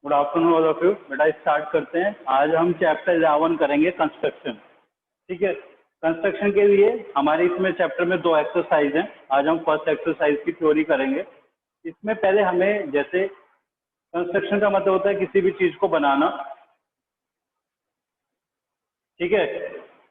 Good afternoon all of you. बेटा start करते हैं। आज हम चैप्टर 11 करेंगे कंस्ट्रक्शन। ठीक है, कंस्ट्रक्शन के लिए हमारे इसमें चैप्टर में 2 एक्सरसाइज हैं। आज हम फर्स्ट एक्सरसाइज की थ्योरी करेंगे। इसमें पहले हमें जैसे कंस्ट्रक्शन का मतलब होता है किसी भी चीज़ को बनाना। ठीक है,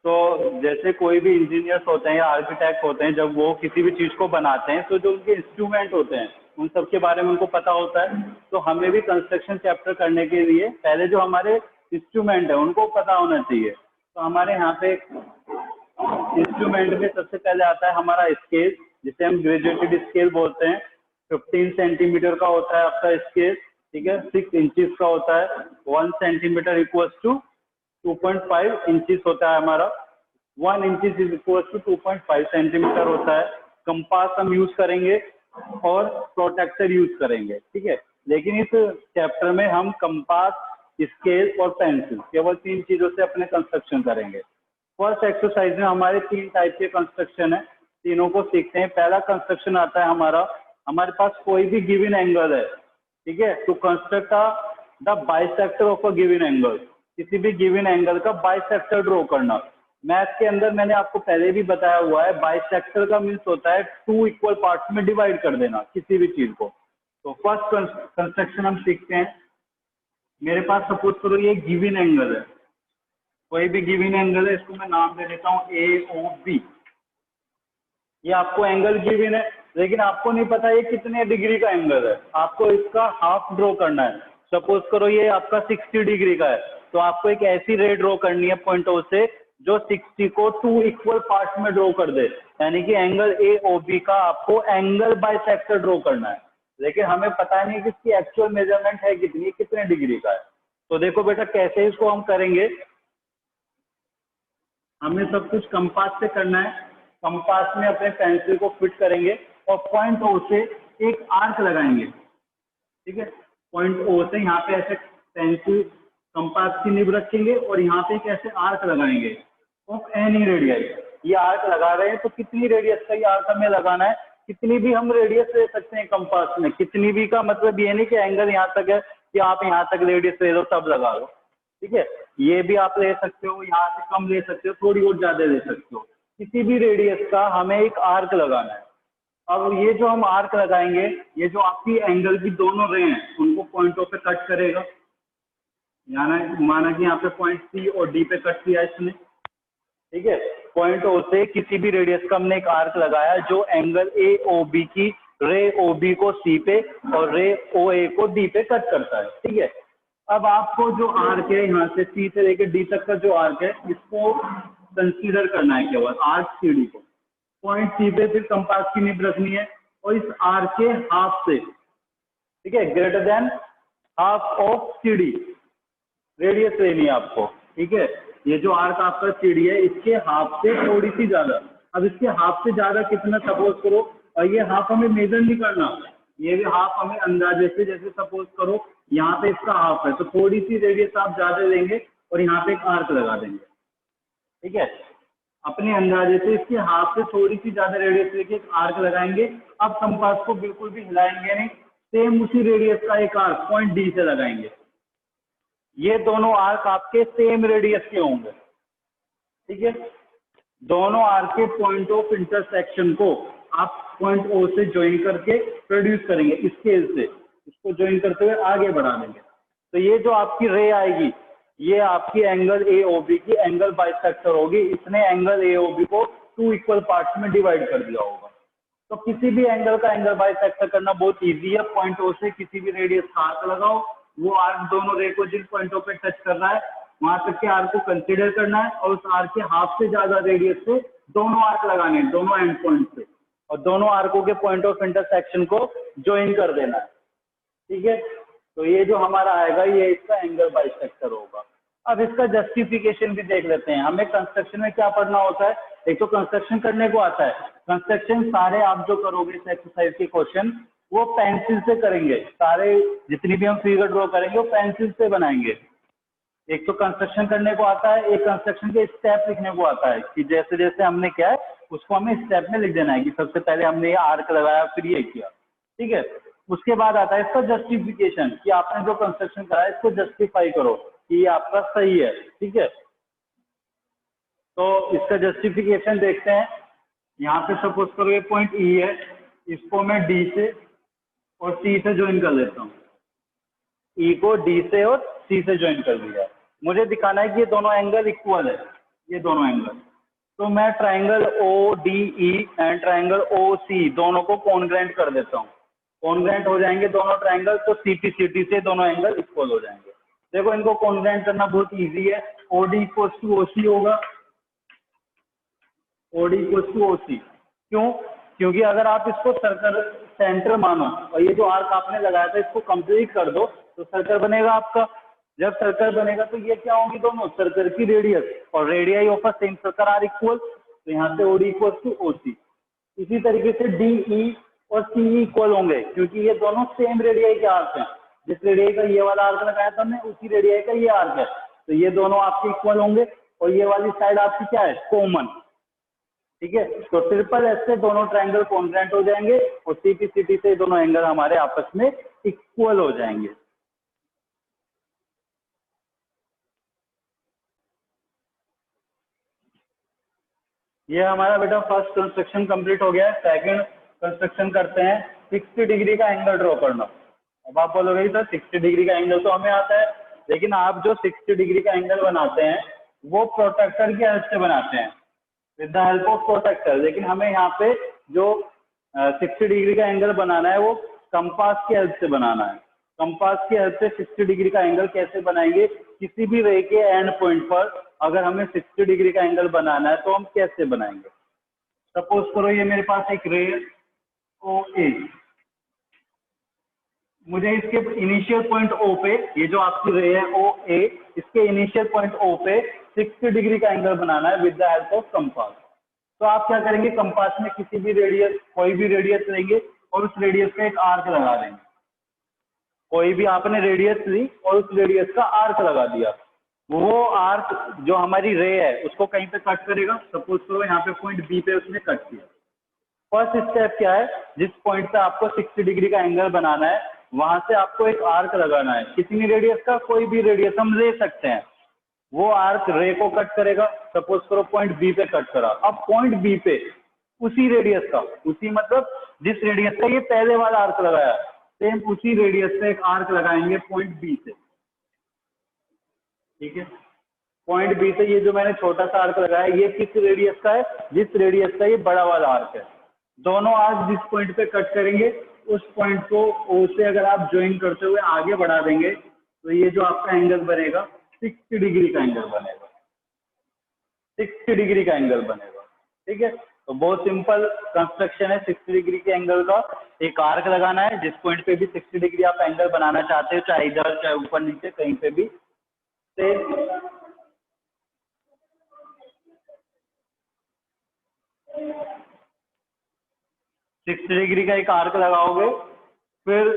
तो जैसे कोई भी इंजीनियर्स होते हैं या आर्किटेक्ट होते हैं, जब वो किसी भी चीज़ को बनाते हैं तो जो उनके इंस्ट्रूमेंट होते हैं उन सब के बारे में उनको पता होता है। तो हमें भी कंस्ट्रक्शन चैप्टर करने के लिए पहले जो हमारे इंस्ट्रूमेंट है उनको पता होना चाहिए। तो हमारे यहाँ पे इंस्ट्रूमेंट में सबसे पहले आता है हमारा स्केल, जिसे हम ग्रेजुएटेड स्केल बोलते हैं। 15 सेंटीमीटर का होता है आपका स्केल। ठीक है, 6 इंचेस का होता है। 1 सेंटीमीटर इक्वल्स टू 2.5 इंचेस होता है हमारा। 1 inches is equal to 2.5 centimetre होता है। कंपास हम यूज करेंगे और प्रोटेक्टर यूज करेंगे। ठीक है, लेकिन इस चैप्टर में हम कंपास, स्केल और पेंसिल, केवल 3 चीजों से अपने कंस्ट्रक्शन करेंगे। फर्स्ट एक्सरसाइज में हमारे 3 टाइप के कंस्ट्रक्शन है, तीनों को सीखते हैं। पहला कंस्ट्रक्शन आता है हमारे पास कोई भी गिवन एंगल है। ठीक है, to construct the bisector of a given angle, किसी भी गिवन एंगल का बाइसेक्टर ड्रॉ करना। मैथ के अंदर मैंने आपको पहले भी बताया हुआ है, बाइसेक्टर का मीन्स होता है 2 इक्वल पार्ट्स में डिवाइड कर देना किसी भी चीज को। तो फर्स्ट कंस्ट्रक्शन हम सीखते हैं। मेरे पास सपोज करो ये गिवन एंगल है, कोई भी गिवन एंगल है, इसको मैं नाम दे देता हूँ AOB। ये आपको एंगल गिवन है, लेकिन आपको नहीं पता ये कितने डिग्री का एंगल है। आपको इसका हाफ ड्रॉ करना है। सपोज करो ये आपका 60 डिग्री का है, तो आपको एक ऐसी रे ड्रॉ करनी है पॉइंट ओ से जो 60 को 2 इक्वल पार्ट में ड्रॉ कर दे। यानी कि एंगल AOB का आपको एंगल बाइसेक्टर ड्रॉ करना है, लेकिन हमें पता नहीं कि इसकी एक्चुअल मेजरमेंट है कितनी, कितने डिग्री का है। तो देखो बेटा कैसे इसको हम करेंगे। हमें सब कुछ कंपास से करना है। कंपास में अपने पेंसिल को फिट करेंगे और पॉइंट ओ से एक आर्क लगाएंगे। ठीक है, पॉइंट ओ से यहाँ पे ऐसे पेंसिल कंपास की निब रखेंगे और यहाँ पे एक ऐसे आर्क लगाएंगे ऑफ एनी रेडियस। ये आर्क लगा रहे हैं तो कितनी रेडियस का ये आर्क हमें लगाना है, कितनी भी हम रेडियस ले सकते हैं कंपास में। कितनी भी का मतलब ये नहीं कि एंगल यहाँ तक है कि आप यहाँ तक रेडियस ले लो तब लगा लो। ठीक है, ये भी आप ले सकते हो, यहाँ से कम ले सकते हो, थोड़ी और ज्यादा ले सकते हो। किसी भी रेडियस का हमें एक आर्क लगाना है। अब ये जो हम आर्क लगाएंगे, ये जो आपकी एंगल की दोनों रे हैं उनको पॉइंटों पे कट करेगा। माना कि यहाँ पे पॉइंट C और D पे कट किया इसने। ठीक है, पॉइंट O से किसी भी रेडियस का हमने एक आर्क लगाया जो एंगल AOB की रे OB को C पे और रे OA को D पे कट करता है। ठीक है, अब आपको जो आर्क है यहाँ से C से लेकर D तक का जो आर्क है इसको कंसीडर करना है, केवल आर्क CD को। पॉइंट C पे फिर कंपास की निब रखनी है और इस आर्क के हाफ से, ठीक है, greater than half of CD radius लेनी है आपको। ठीक है, ये जो आर्क आपका CD है इसके हाफ से थोड़ी सी ज्यादा। अब इसके हाफ से ज्यादा कितना सपोज करो, और ये हाफ हमें मेजर नहीं करना, ये भी हाफ हमें अंदाजे से, जैसे सपोज करो यहाँ पे इसका हाफ है तो थोड़ी सी रेडियस आप ज्यादा लेंगे और यहाँ पे एक आर्क लगा देंगे। ठीक है, अपने अंदाजे से इसके हाफ से थोड़ी सी ज्यादा रेडियस लेके एक आर्क लगाएंगे। अब कंपास को बिल्कुल भी हिलाएंगे नहीं, सेम उसी रेडियस का एक आर्क पॉइंट D से लगाएंगे। ये दोनों आर्क आपके सेम रेडियस के होंगे। ठीक है, दोनों आर्क के पॉइंट ऑफ इंटरसेक्शन को आप पॉइंट O से ज्वाइन करके प्रोड्यूस करेंगे स्केल से। इसको ज्वाइन करते हुए आगे बढ़ा देंगे। तो ये जो आपकी रे आएगी ये आपकी एंगल AOB की एंगल बाइसेक्टर होगी। इसने एंगल AOB को 2 इक्वल पार्ट्स में डिवाइड कर दिया होगा। तो किसी भी एंगल का एंगल बाइसेक्टर करना बहुत इजी है। पॉइंट O से किसी भी रेडियस का आर्क लगाओ, वो आर्क दोनों रे को जिन पॉइंटों पे टच कर रहा है वहां तक के आर्क को कंसीडर करना है और उस आर्क के हाफ से ज्यादा रेडियस से दोनों आर्क लगाने हैं, दोनों एंड पॉइंट से, और दोनों आर्कों के पॉइंट ऑफ इंटरसेक्शन को ज्वाइन कर देना है। ठीक है, तो ये जो हमारा आएगा ये इसका एंगल बाइसेक्टर होगा। अब इसका जस्टिफिकेशन भी देख लेते हैं। हमें कंस्ट्रक्शन में क्या पढ़ना होता है, एक तो कंस्ट्रक्शन करने को आता है। कंस्ट्रक्शन सारे आप जो करोगे इस एक्सरसाइज के क्वेश्चन वो पेंसिल से करेंगे। सारे जितनी भी हम फिगर ड्रॉ करेंगे वो पेंसिल से बनाएंगे। एक तो कंस्ट्रक्शन करने को आता है, एक कंस्ट्रक्शन के स्टेप लिखने को आता है कि जैसे जैसे हमने क्या है उसको हमें स्टेप में लिख देना है कि सबसे पहले हमने ये आर्क लगाया फिर ये किया। ठीक है, उसके बाद आता है इसका जस्टिफिकेशन कि आपने जो कंस्ट्रक्शन करा है इसको जस्टिफाई करो कि ये आपका सही है, ठीक है। तो इसका जस्टिफिकेशन देखते हैं। यहाँ पे सपोज करो ये पॉइंट ई है, इसको मैं डी से और सी से ज्वाइन कर लेता हूँ। ई को डी से और सी से ज्वाइन कर दिया। मुझे दिखाना है कि ये दोनों एंगल इक्वल है, ये दोनों एंगल। तो मैं triangle O D E and triangle O C दोनों को कॉन्ग्रेंट कर देता हूँ। कॉन्ग्रेंट हो जाएंगे दोनों ट्राइंगल, तो सी पी सी टी से दोनों एंगल इक्वल हो जाएंगे। देखो इनको कॉन्ग्रेंट करना बहुत ईजी है। O D equal to O C होगा, O D equal to O C. क्यों? क्योंकि अगर आप इसको सर्कल सेंटर मानो और ये जो आर्क आपने लगाया था इसको कंप्लीट कर दो तो सर्कल बनेगा आपका। जब सर्कल बनेगा तो ये क्या होंगी दोनों सर्कल की रेडियस, और radii of a same circle are equal. तो यहाँ से OD equal to O C. इसी तरीके से डी ई और सी ई इक्वल होंगे क्योंकि ये दोनों सेम रेडियाई के आर्क हैं। जिस रेडियाई का ये वाला आर्क लगाया था हमने उसी रेडियाई का ये आर्क है, तो ये दोनों आपके इक्वल होंगे और ये वाली साइड आपकी क्या है, कॉमन, ठीक है। तो ट्रिपल एस से दोनों ट्राइंगल कॉन्ग्रेंट हो जाएंगे और सीपीसीटी से दोनों एंगल हमारे आपस में इक्वल हो जाएंगे। ये हमारा बेटा फर्स्ट कंस्ट्रक्शन कंप्लीट हो गया है। सेकंड कंस्ट्रक्शन करते हैं। 60 डिग्री का एंगल ड्रॉ करना। अब आप बोलोगे सर 60 डिग्री का एंगल तो हमें आता है, लेकिन आप जो 60 डिग्री का एंगल बनाते हैं वो प्रोटेक्टर की हेल्प से बनाते हैं, with the help of protector. लेकिन हमें यहाँ पे जो 60 डिग्री का एंगल बनाना है वो कंपास की हेल्प से बनाना है। कंपास की हेल्प से 60 डिग्री का एंगल कैसे बनाएंगे? किसी भी रे के एंड पॉइंट पर अगर हमें 60 डिग्री का एंगल बनाना है तो हम कैसे बनाएंगे? सपोज करो ये मेरे पास एक रे ओ ए, मुझे इसके इनिशियल पॉइंट ओ पे, ये जो आपकी रे है ओ ए, इसके इनिशियल पॉइंट ओ पे 60 डिग्री का एंगल बनाना है with the help of compass. तो आप क्या करेंगे, कंपास में किसी भी रेडियस, कोई भी रेडियस लेंगे और उस रेडियस का एक आर्क लगा देंगे। कोई भी आपने रेडियस ली और उस रेडियस का आर्क लगा दिया, वो आर्क जो हमारी रे है उसको कहीं पे कट करेगा। सपोज करो यहाँ पे पॉइंट बी पे उसने कट किया। फर्स्ट स्टेप क्या है, जिस पॉइंट पे आपको 60 डिग्री का एंगल बनाना है वहां से आपको एक आर्क लगाना है। कितनी रेडियस का? कोई भी रेडियस हम ले सकते हैं। वो आर्क रे को कट करेगा। सपोज करो पॉइंट बी पे कट करा। अब पॉइंट बी पे उसी रेडियस का, उसी मतलब जिस रेडियस का ये पहले वाला आर्क लगाया, सेम उसी रेडियस से एक आर्क लगाएंगे पॉइंट बी से, ठीक है। पॉइंट बी से ये जो मैंने छोटा सा आर्क लगाया ये किस रेडियस का है? जिस रेडियस का ये बड़ा वाला आर्क है। दोनों आर्क जिस पॉइंट पे कट करेंगे उस पॉइंट को ओ से अगर आप ज्वाइन करते हुए आगे बढ़ा देंगे तो ये जो आपका एंगल बनेगा 60 डिग्री का एंगल बनेगा, 60 डिग्री का एंगल बनेगा, ठीक है। तो बहुत सिंपल कंस्ट्रक्शन है। 60 डिग्री के एंगल का एक आर्क लगाना है, जिस पॉइंट पे भी 60 डिग्री आप एंगल बनाना चाहते हो, चाहे इधर चाहे ऊपर नीचे कहीं पे भी, से 60 डिग्री का एक आर्क लगाओगे। फिर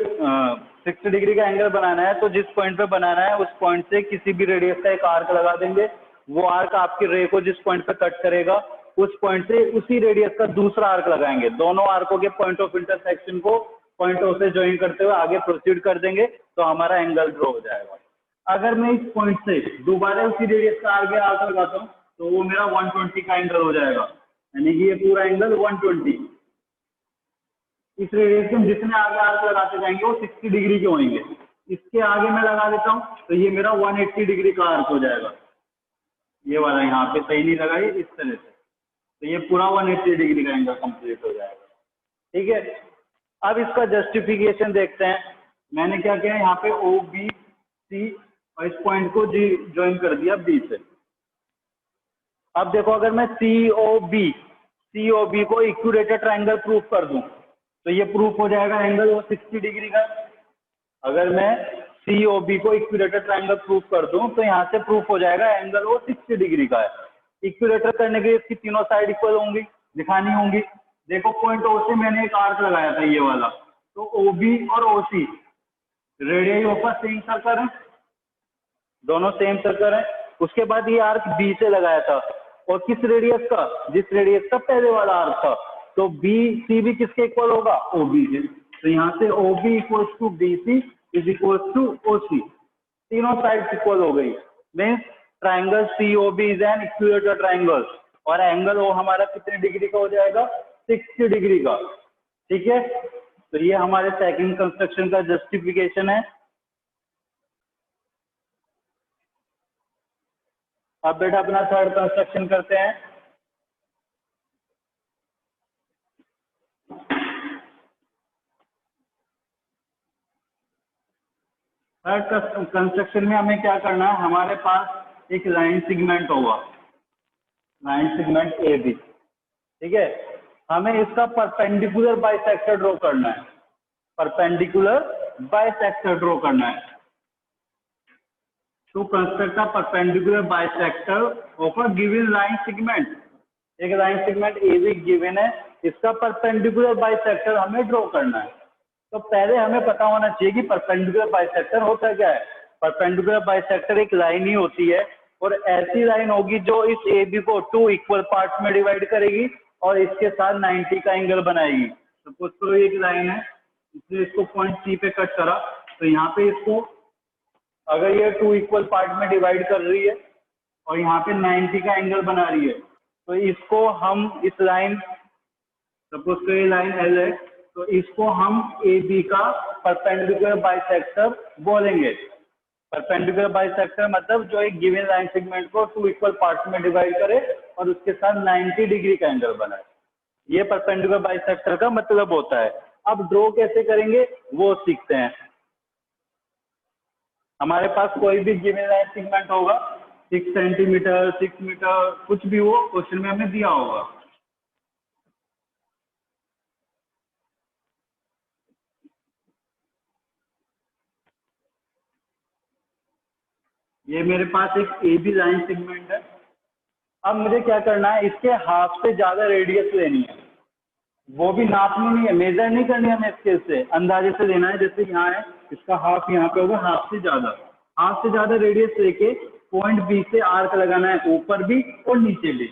60 डिग्री का एंगल बनाना है तो जिस पॉइंट पे बनाना है उस पॉइंट से किसी भी रेडियस का एक आर्क लगा देंगे। वो आर्क आपकी रे को जिस पॉइंट पे कट करेगा उस पॉइंट से उसी रेडियस का दूसरा आर्क लगाएंगे। दोनों आर्कों के पॉइंट ऑफ इंटरसेक्शन को पॉइंट ओ से ज्वाइन करते हुए आगे प्रोसीड कर देंगे तो हमारा एंगल ड्रॉ हो जाएगा। अगर मैं इस पॉइंट से दोबारा उसी रेडियस का आगे आर्क लगाता हूँ तो वो मेरा 120 का एंगल हो जाएगा, यानी कि ये पूरा एंगल 120। इस रेडियस में जितने आगे आर्क लगाते जाएंगे वो 60 डिग्री के होंगे। इसके आगे मैं लगा देता हूँ तो ये मेरा 180 डिग्री का आर्क हो जाएगा। ये वाला यहाँ पे सही नहीं लगा, ये इस तरह से, तो ये पूरा 180 डिग्री का एंगल कंप्लीट हो जाएगा, ठीक है। अब इसका जस्टिफिकेशन देखते हैं। मैंने क्या किया, यहाँ पे ओ बी सी और इस पॉइंट को जी ज्वाइन कर दिया बी से। अब देखो अगर मैं सी ओ बी को इक्विलेटरल ट्रायंगल प्रूफ कर दूं तो ये प्रूफ हो जाएगा एंगल वो 60 डिग्री का। अगर मैं COB को इक्विलेटरल ट्रायंगल प्रूफ कर दूं तो यहाँ से प्रूफ हो जाएगा एंगल वो 60 डिग्री का है। इक्विलेटरल करने के लिए इसकी तीनों साइड इक्वल होंगी, दिखानी होंगी। देखो पॉइंट ओ से मैंने एक आर्क लगाया था ये वाला, तो OB और OC radius of same circle है, दोनों सेम सर्कल है। उसके बाद ये आर्क बी से लगाया था और किस रेडियस का? जिस रेडियस का पहले वाला आर्क था। तो बी सी भी किसके इक्वल होगा? OB के। तो यहाँ से O B equals to B C is equals to O C, तीनों साइड इक्वल हो गई। Means triangle C O B is an equilateral triangle, और एंगल ओ हमारा कितने डिग्री का हो जाएगा, 60 डिग्री का। ठीक है, तो ये हमारे सेकंड कंस्ट्रक्शन का जस्टिफिकेशन है। अब बेटा अपना थर्ड कंस्ट्रक्शन करते हैं। थर्ड कंस्ट्रक्शन में हमें क्या करना है, हमारे पास एक लाइन सेगमेंट होगा, लाइन सेगमेंट ए बी। ठीक है, हमें इसका परपेंडिकुलर बाइसेक्टर ड्रॉ करना है, परपेंडिकुलर बाइसेक्टर ड्रॉ करना है। To construct a perpendicular bisector of a given line segment, एक line segment A B given है, इसका परपेंडिकुलर बाइसेक्टर हमें ड्रॉ करना है। तो पहले हमें पता होना चाहिए कि परपेंडिकुलर बाइसेक्टर होता क्या है। परपेंडिकुलर बाइसेक्टर एक लाइन ही होती है, और ऐसी लाइन होगी जो इस ए बी को 2 इक्वल पार्ट्स में डिवाइड करेगी और इसके साथ 90 का एंगल बनाएगी। सपोज करो एक लाइन है, इसलिए इसको पॉइंट सी पे कट करा, तो यहाँ पे इसको अगर ये 2 इक्वल पार्ट में डिवाइड कर रही है और यहाँ पे 90 का एंगल बना रही है, तो इसको हम इस लाइन, सपोज करो ये लाइन एल है, तो इसको हम ए बी का परपेंडिकुलर बाइसेक्टर बोलेंगे। परपेंडिकुलर बाइसेक्टर मतलब जो एक गिवन लाइन सेगमेंट को 2 इक्वल पार्ट्स में डिवाइड करे और उसके साथ 90 डिग्री का एंगल बनाए, ये परपेंडिकुलर बाइसेक्टर का मतलब होता है। अब ड्रॉ कैसे करेंगे वो सीखते हैं। हमारे पास कोई भी गिवन लाइन सेगमेंट होगा, 6 सेंटीमीटर 6 मीटर कुछ भी हो, क्वेश्चन में हमें दिया होगा। ये मेरे पास एक ए बी लाइन सेगमेंट है। अब मुझे क्या करना है, इसके हाफ से ज्यादा रेडियस लेनी है, वो भी नापनी नहीं है, मेजर नहीं करनी है हमें, स्केल से अंदाजे से लेना है। जैसे यहाँ है, इसका हाफ यहाँ पे होगा, हाफ से ज्यादा रेडियस लेके पॉइंट बी से आर्क लगाना है, ऊपर भी और नीचे भी।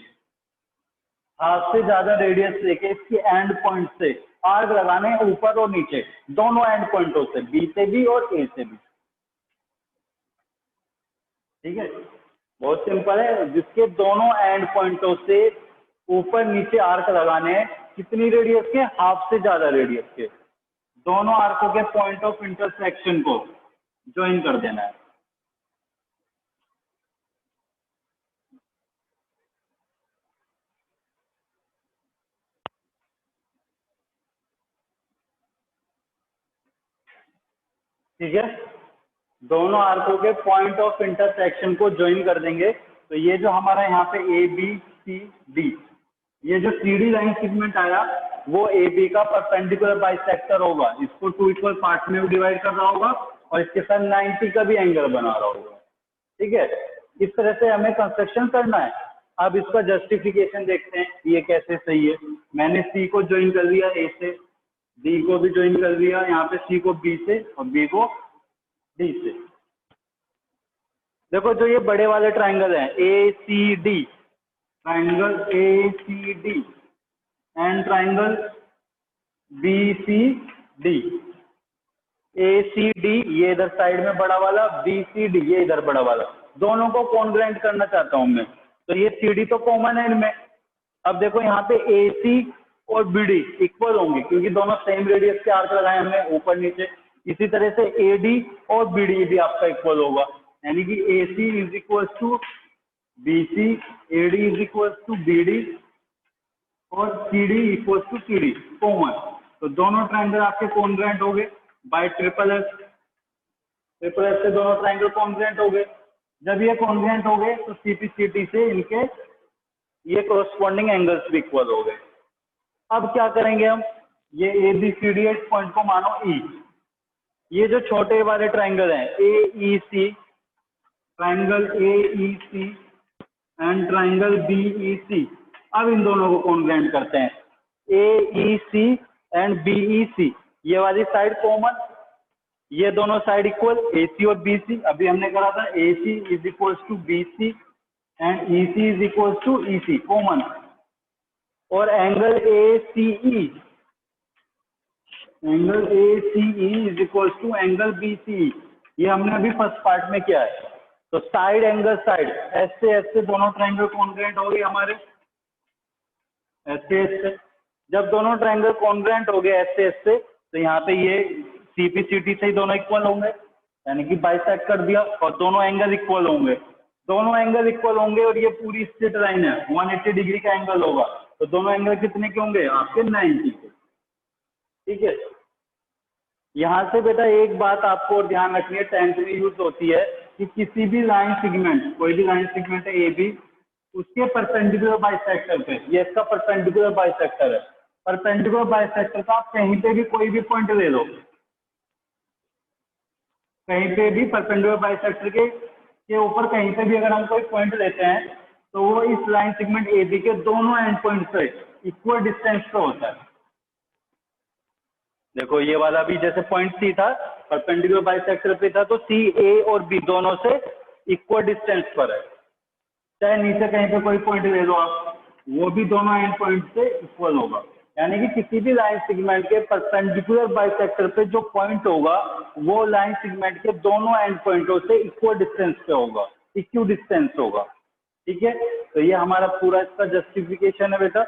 हाफ से ज्यादा रेडियस लेके इसकी एंड पॉइंट से आर्क लगाने हैं, ऊपर और नीचे दोनों एंड पॉइंटों से, बी से भी और ए से भी। ठीक है, बहुत सिंपल है। जिसके दोनों एंड पॉइंटों से ऊपर नीचे आर्क लगाने हैं, कितनी रेडियस के, हाफ से ज्यादा रेडियस के, दोनों आर्कों के पॉइंट ऑफ इंटरसेक्शन को ज्वाइन कर देना है। ठीक है, दोनों आर्कों के पॉइंट ऑफ इंटरसेक्शन को ज्वाइन कर देंगे। तो ये जो हमारा यहाँ पे ए बी सी डी, ये जो सी डी लाइन सेगमेंट आया वो ए बी का परपेंडिकुलर बाइसेक्टर होगा, इसको 2 इक्वल पार्ट में डिवाइड कर रहा होगा और इसके साथ 90 का भी एंगल बना रहा होगा। ठीक है, इस तरह से हमें कंस्ट्रक्शन करना है। अब इसका जस्टिफिकेशन देखते हैं ये कैसे सही है। मैंने सी को ज्वाइन कर दिया ए से, डी को भी ज्वाइन कर दिया, यहाँ पे सी को बी से और बी को डी से। देखो जो ये बड़े वाले ट्राइंगल हैं A C D, triangle A C D and triangle B C D, A C D ये इधर साइड में बड़ा वाला, बी सी डी ये इधर बड़ा वाला, दोनों को कॉन्ग्रुएंट करना चाहता हूं मैं। तो ये सी डी तो कॉमन है इनमें। अब देखो यहाँ पे ए सी और बी डी इक्वल होंगे क्योंकि दोनों सेम रेडियस के आर्क लगाए हमने ऊपर नीचे। इसी तरह से ए डी और बी डी भी आपका इक्वल होगा, यानी कि A C is equal to B C, A D is equal to B D और C D equal to C D common. तो दोनों ट्राइंगल आपके कॉन्ग्रुएंट हो गए बाय ट्रिपल एस से दोनों ट्राइंगल कॉन्ग्रुएंट हो गए। जब ये कॉन्ग्रुएंट हो गए तो सी पी सी टी से इनके ये कोरस्पॉन्डिंग एंगल्स भी इक्वल हो गए। अब क्या करेंगे हम, ये A B C D H point को मानो ई, ये जो छोटे वाले ट्राइंगल हैं A E C, triangle A E C and triangle B E C, अब इन दोनों को कॉन्ग्रुएंट करते हैं। A E C and B E सी, ये वाली साइड कॉमन, ये दोनों साइड इक्वल, ए सी और बी सी। अभी हमने कहा था A C is equal to B C and E C is equal to E C common. और angle A C E, angle A C E is equal to angle B C, ये हमने अभी first part में किया है। तो side angle side, S से दोनों ट्रायंगल कॉन्ग्रुएंट हो गए हमारे, एस से। जब दोनों ट्रायंगल कॉन्ग्रुएंट हो गए एस से, तो यहाँ पे ये सी पी सी टी से ही दोनों इक्वल होंगे, यानी कि बाइसेक्ट कर दिया, और दोनों एंगल इक्वल होंगे। दोनों एंगल इक्वल होंगे और ये पूरी स्ट्रेट लाइन है, 180 डिग्री का एंगल होगा, तो दोनों एंगल कितने के होंगे आपके 90 के। ठीक है, यहाँ से बेटा एक बात आपको और ध्यान रखनी है, टेंथ में यूज होती है कि किसी भी लाइन सेगमेंट, कोई भी लाइन सेगमेंट है ए बी, उसके परपेंडिकुलर बाइसेक्टर पे, ये इसका परपेंडिकुलर बाइसेक्टर है, परपेंडिकुलर बाइसेक्टर का आप कहीं पे भी कोई भी पॉइंट ले लो, कहीं पे भी परपेंडिकुलर बाइसेक्टर के ऊपर कहीं पे भी अगर हम कोई पॉइंट लेते हैं, तो वो इस लाइन सेगमेंट ए बी के दोनों एंड पॉइंट से इक्वल डिस्टेंस पे होता है। देखो ये वाला भी जैसे पॉइंट सी था, परपेंडिकुलर बाइसेक्टर पे था, तो सी ए और बी दोनों से इक्वल डिस्टेंस पर है। चाहे नीचे कहीं पे कोई पॉइंट ले लो आप, वो भी दोनों एंड पॉइंट से इक्वल होगा। यानी कि किसी भी लाइन सेगमेंट के परपेंडिकुलर बाइसेक्टर पे जो पॉइंट होगा, वो लाइन सेगमेंट के दोनों एंड पॉइंटों से इक्वल डिस्टेंस पे होगा, इक्यू डिस्टेंस होगा। ठीक है, तो ये हमारा पूरा इसका जस्टिफिकेशन है बेटा।